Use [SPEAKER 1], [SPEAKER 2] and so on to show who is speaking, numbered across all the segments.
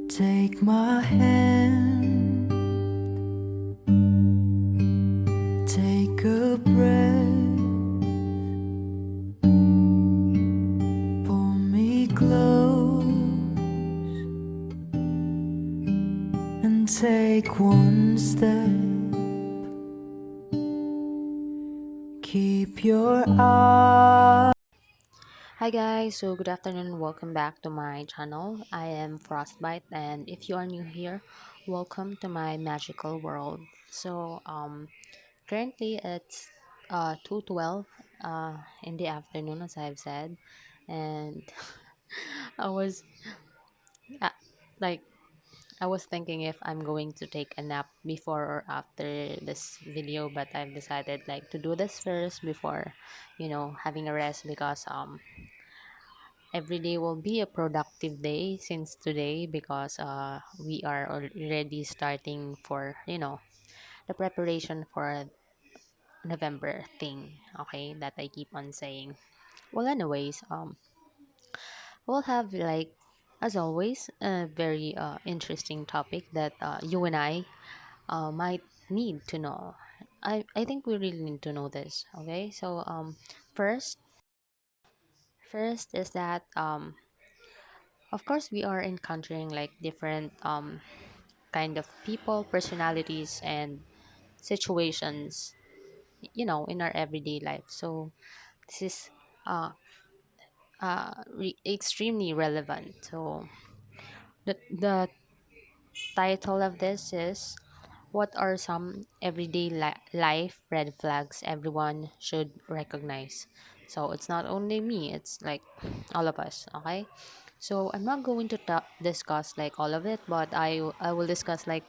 [SPEAKER 1] Take my hand, take a breath, pull me close, and take one step. Keep your eye.
[SPEAKER 2] Hi guys, so good afternoon. Welcome back to my channel. I am Frostbite, and if you are new here, welcome to my magical world. Currently it's 2:12 in the afternoon, as I've said, and I was uh, like I was thinking if I'm going to take a nap before or after this video, but I've decided like to do this first before, having a rest because every day will be a productive day since today because we are already starting for the preparation for November thing, okay, that I keep on saying. Well, anyways, we'll have like as always a very interesting topic that you and I might need to know. I think we really need to know this, okay? First first is that of course we are encountering like different kind of people, personalities, and situations, in our everyday life. So this is uh, extremely relevant. So the title of this is what are some everyday life red flags everyone should recognize. So it's not only me, it's like all of us, okay? So I'm not going to discuss like all of it, but I will discuss like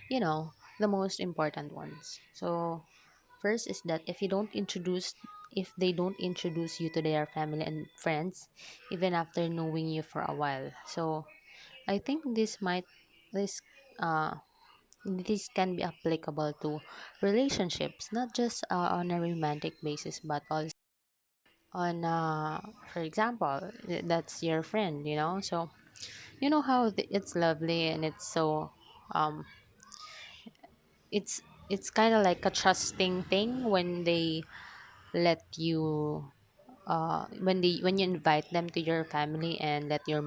[SPEAKER 2] the most important ones. So first is that if they don't introduce you to their family and friends even after knowing you for a while. So I think this uh this can be applicable to relationships, not just on a romantic basis, but also on for example, that's your friend, so you know how it's lovely and it's so um it's it's kind of like a trusting thing when they let you when you invite them to your family and let your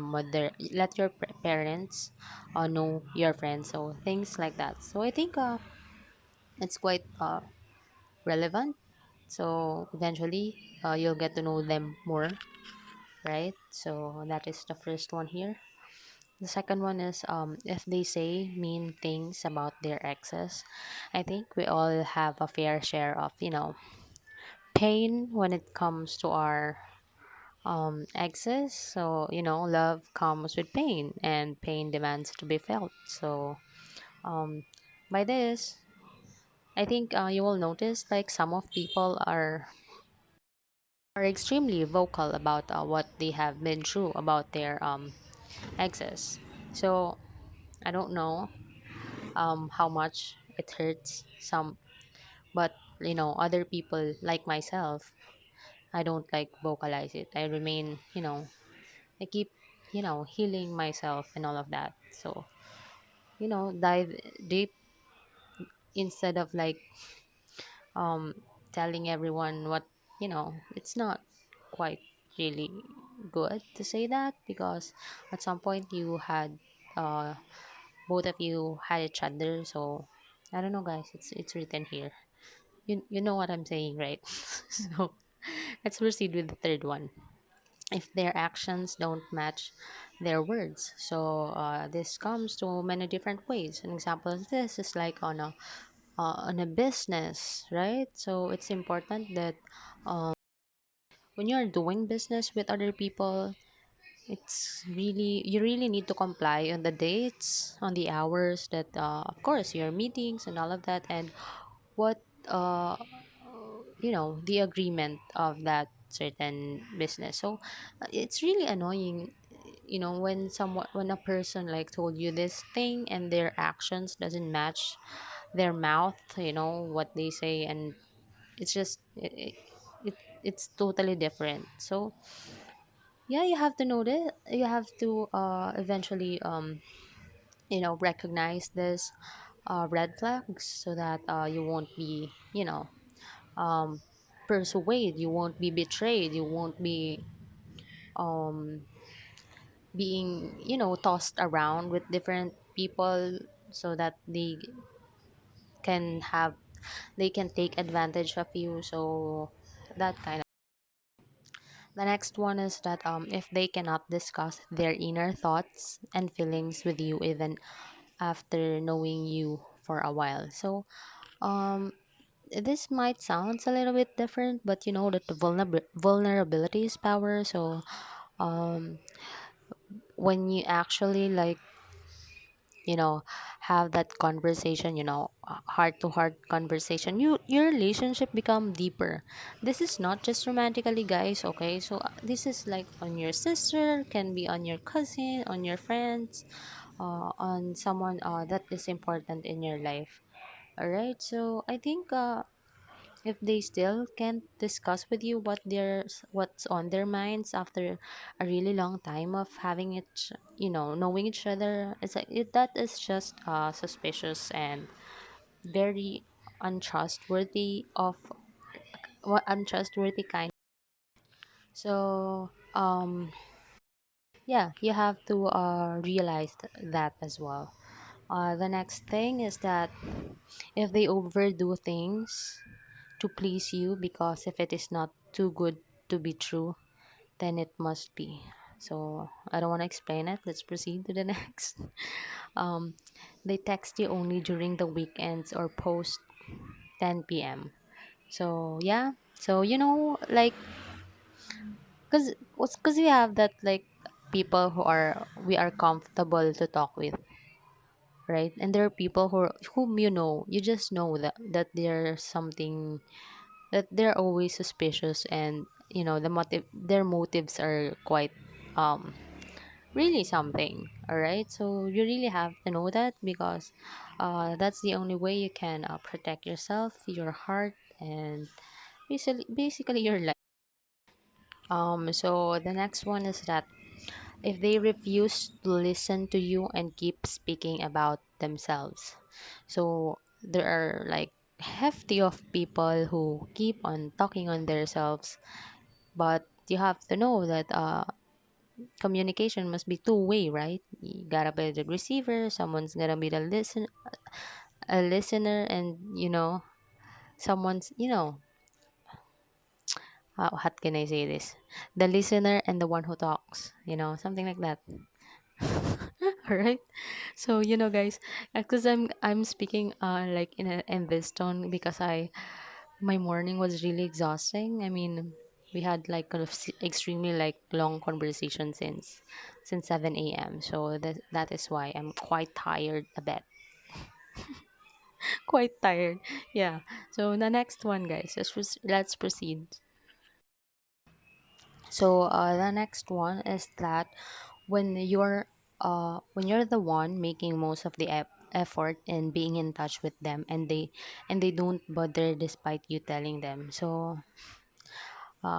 [SPEAKER 2] parents know your friends, so things like that. So I think it's quite relevant. So eventually you'll get to know them more, right? So that is the first one here. The second one is if they say mean things about their exes. I think we all have a fair share of, pain when it comes to our exes. So, love comes with pain, and pain demands to be felt. So, um, by this, I think you will notice like some of people are extremely vocal about what they have been through about their exes. So, I don't know how much it hurts some, but other people like myself, I don't like vocalize it. I remain, I keep, healing myself and all of that. So dive deep instead of like um telling everyone what, it's not quite really good to say that because at some point you had uh both of you had each other. So I don't know, guys, it's written here. You know what I'm saying, right? So let's proceed with the third one. If their actions don't match their words. So this comes to many different ways. An example of this is like on a business, right? So it's important that when you're doing business with other people, it's really you really need to comply on the dates, on the hours that of course your meetings and all of that, and what the agreement of that certain business. So it's really annoying, when a person like told you this thing and their actions doesn't match their mouth, what they say, and it's just it's totally different. So yeah, you have to know that you have to eventually recognize this red flags so that you won't be um persuaded, you won't be betrayed, you won't be um being tossed around with different people so that can have they can take advantage of you. So that kind of the next one is that if they cannot discuss their inner thoughts and feelings with you even after knowing you for a while. So um this might sound a little bit different, but you know that the vulnerability is power. So um when you actually like you know have that conversation, heart to heart conversation, your relationship become deeper. This is not just romantically, guys, okay? So this is like on your sister, can be on your cousin, on your friends, on someone that is important in your life. All right, so I think if they still can't discuss with you what's on their minds after a really long time of having it, knowing each other, it's like that is just suspicious and very untrustworthy of what untrustworthy kind. So yeah, you have to realize that as well. The next thing is that if they overdo things to please you, because if it is not too good to be true, then it must be. So I don't want to explain it. Let's proceed to the next. Um, they text you only during the weekends or post 10 p.m. So yeah. So like, cause we have that like people we are comfortable to talk with, right? And there are people whom you just know that there's something that they're always suspicious, and their motives are quite um really something. All right, so you really have to know that, because that's the only way you can protect yourself, your heart, and basically your life. So the next one is that if they refuse to listen to you and keep speaking about themselves. So there are like hefty of people who keep on talking on themselves, but you have to know that communication must be two-way, right? You gotta be the receiver, someone's gonna be a listener, and someone's how can I say this, the listener and the one who talks, something like that. All right. So guys, because I'm speaking like in this tone because I my morning was really exhausting. I mean, we had like kind of extremely like long conversation since 7 a.m. So that is why I'm quite tired a bit. Quite tired. Yeah. So the next one, guys, let's proceed. So the next one is that when you're the one making most of the effort and being in touch with them, and they don't bother despite you telling them. So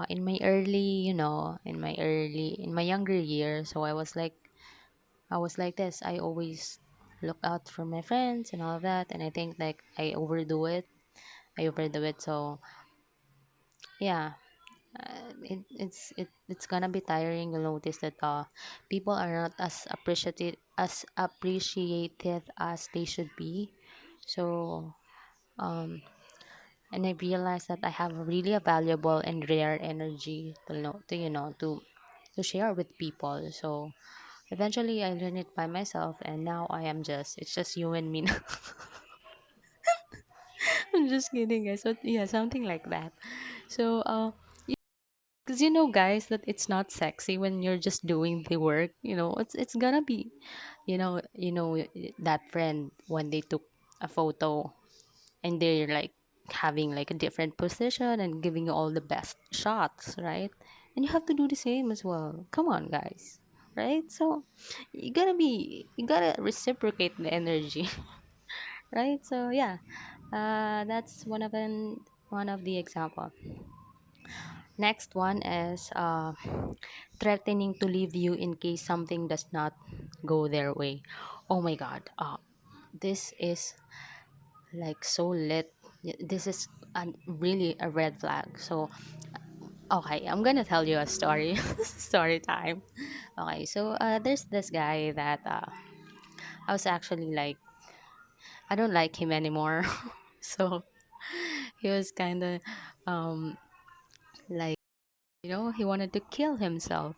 [SPEAKER 2] in my early you know in my younger years, so I was like this. I always look out for my friends and all of that, and I think like I overdo it. So yeah, it's gonna be tiring. You'll notice that people are not as appreciative as they should be. So um and I realized that I have really a valuable and rare energy to share with people. So eventually I learned it by myself, and now it's just you and me now. I'm just kidding, guys. So yeah, something like that. So because guys, that it's not sexy when you're just doing the work. It's gonna be, that friend when they took a photo and they're like having like a different position and giving you all the best shots, right? And you have to do the same as well. Come on, guys, right? So you gotta reciprocate the energy, right? So yeah, that's one of the example. Next one is threatening to leave you in case something does not go their way. Oh my god. This is like so lit. This is really a red flag. So, okay, I'm gonna tell you a story. Story time. Okay, so there's this guy that I was actually like, I don't like him anymore. So he was kind of like, he wanted to kill himself.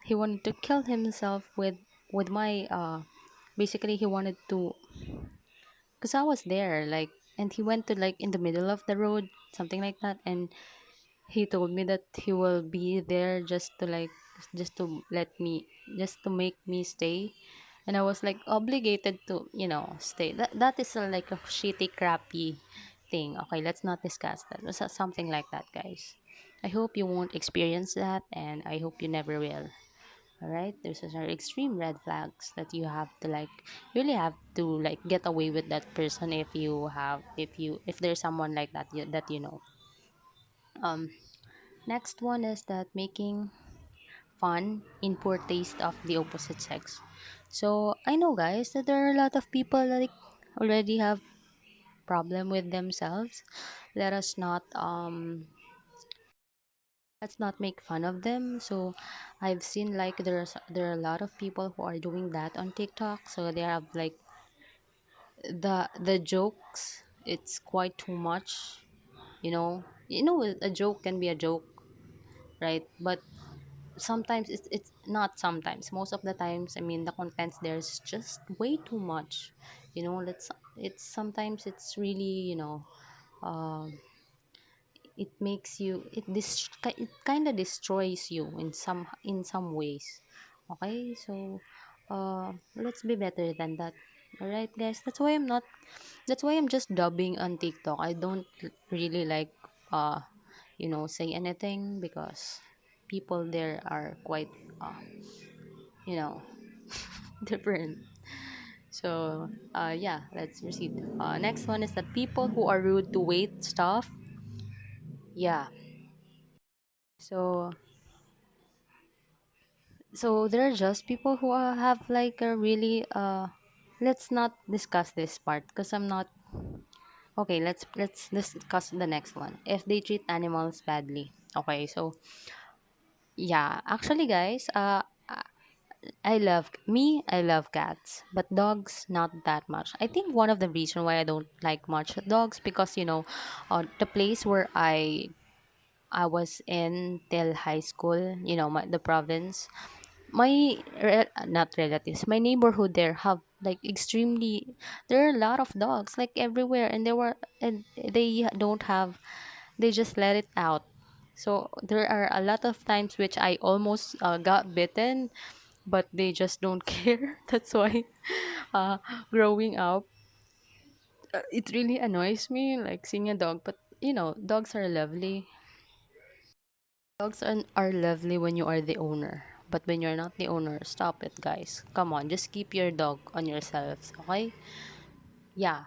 [SPEAKER 2] He wanted to kill himself with my basically he wanted to, because I was there, like, and he went to like in the middle of the road, something like that, and he told me that he will be there just to like, just to let me, just to make me stay, and I was like obligated to, stay. That is like a shitty, crappy thing. Okay, let's not discuss that. Something like that, guys. I hope you won't experience that, and I hope you never will. All right, those are extreme red flags that you have to like, really have to like get away with that person if you have, if there's someone like that that you know. um Next one is that making fun in poor taste of the opposite sex. So I know, guys, that there are a lot of people that like already have problem with themselves. Let us not let's not make fun of them. So I've seen like there are a lot of people who are doing that on TikTok. So they have like the jokes. It's quite too much. A joke can be a joke, right? But sometimes it's not, sometimes most of the times, I mean, the contents there's just way too much. Let's it's sometimes it's really, um it makes you, it kind of destroys you in some ways. Okay, so let's be better than that. All right, guys, that's why I'm just dubbing on TikTok. I don't really like say anything, because people there are quite uh, you know different. So yeah, let's proceed. Next one is that people who are rude to wait stuff. Yeah. So so there are just people who have like a really let's not discuss this part because I'm not okay. Let's discuss the next one. If they treat animals badly. Okay, so yeah, actually, guys, I love cats, but dogs not that much. I think one of the reason why I don't like much dogs, because the place where I was in till high school, the province, not relatives, my neighborhood there have like extremely, there are a lot of dogs like everywhere, and they don't have, they just let it out. So there are a lot of times which I almost got bitten, but they just don't care. That's why uh, growing up, it really annoys me like seeing a dog. But dogs are lovely. Dogs are lovely when you are the owner. But when you're not the owner, stop it, guys. Come on, just keep your dog on yourselves, okay? Yeah.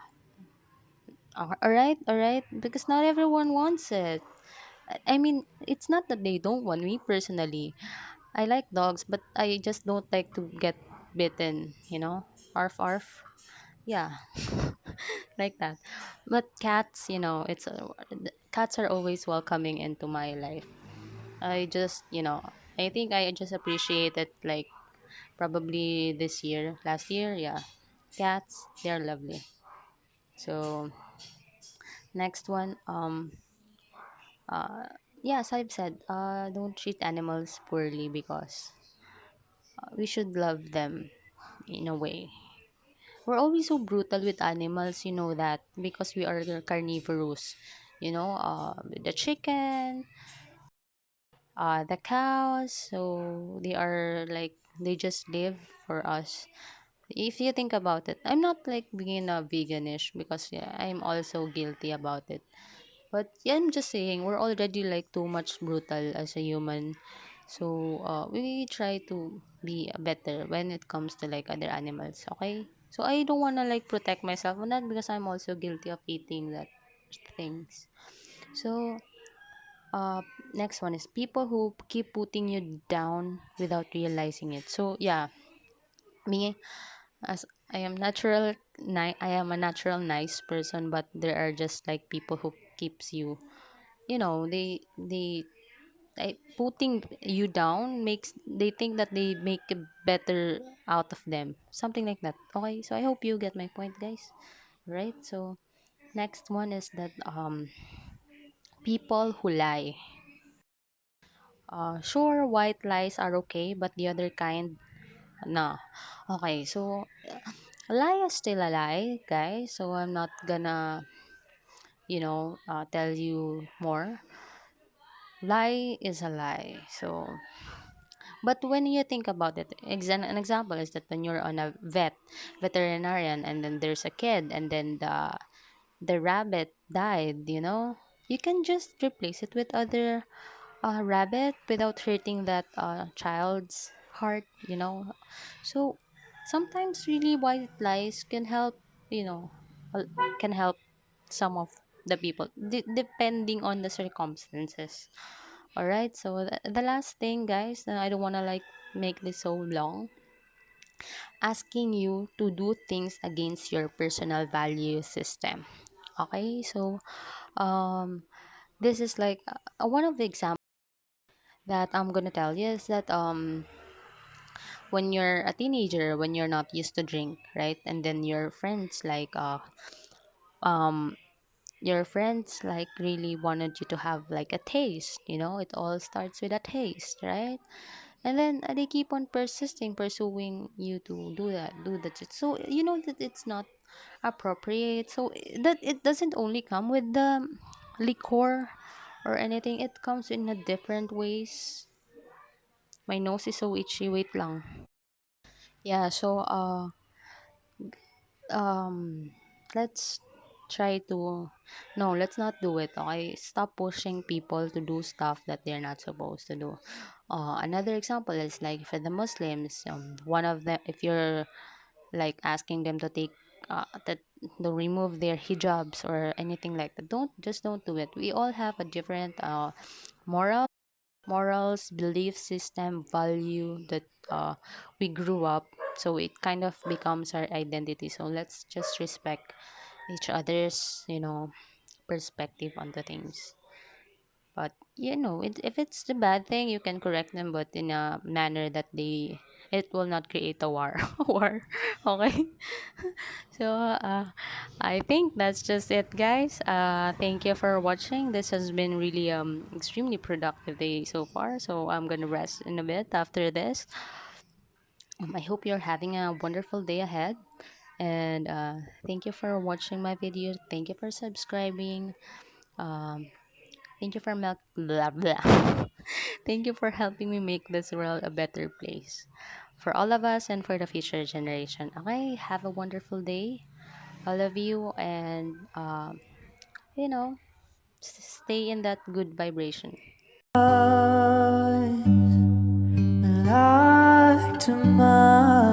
[SPEAKER 2] All right, all right. Because not everyone wants it. I mean, it's not that they don't want me personally. I like dogs, but I just don't like to get bitten, Arf, arf. Yeah, like that. But cats, cats are always welcoming into my life. I just, I think I just appreciate it like probably this year, last year, yeah. Cats, they're lovely. So next one, uh, yeah, as I've said, don't treat animals poorly, because we should love them in a way. We're always so brutal with animals, you know that, because we are carnivorous. The chicken, the cows, so they are like, they just live for us. If you think about it, I'm not like being a veganish, because yeah, I'm also guilty about it. But yeah, I'm just saying we're already like too much brutal as a human. So we try to be better when it comes to like other animals, okay? So I don't wanna like protect myself on that, because I'm also guilty of eating that things. So Next one is people who keep putting you down without realizing it. So yeah, me, as I am I am a natural nice person, but there are just like people who keeps you, putting you down makes they think that they make it better out of them, something like that. Okay, so I hope you get my point, guys. Right? So next one is that people who lie. Sure, white lies are okay, but the other kind, no. Okay, so a lie is still a lie, guys. So I'm not gonna, tell you more. Lie is a lie. So, but when you think about it, an example is that when you're on a veterinarian, and then there's a kid, and then the rabbit died, you can just replace it with other rabbit without hurting that child's heart, so sometimes really white lies can help, you know uh, can help some of the people, depending on the circumstances. All right, so the last thing, guys, I don't want to like make this so long. Asking you to do things against your personal value system. Okay, so um this is like one of the examples that I'm gonna tell you is that when you're a teenager, when you're not used to drink, right, and then um your friends like really wanted you to have like a taste, it all starts with a taste, right? And then they keep on pursuing you to do that, so you know that it's not appropriate. So that it doesn't only come with the liquor or anything, it comes in a different ways. My nose is so itchy, wait lang. Yeah, so um let's try to no, let's not do it. Okay, stop pushing people to do stuff that they're not supposed to do. Another example is like for the Muslims, one of them, if you're like asking them to take that to remove their hijabs or anything like that, don't do it. We all have a different moral morals, belief system, value that we grew up. So it kind of becomes our identity. So let's just respect each other's, perspective on the things. But if it's the bad thing, you can correct them, but in a manner that it will not create a war. War. Okay. So I think that's just it, guys. Thank you for watching. This has been really extremely productive day so far. So I'm gonna rest in a bit after this. I hope you're having a wonderful day ahead. And thank you for watching my video. Thank you for subscribing. Um, thank you for blah blah. Thank you for helping me make this world a better place for all of us and for the future generation. Okay, have a wonderful day, all of you, and you know, stay in that good vibration.
[SPEAKER 1] Like to mine.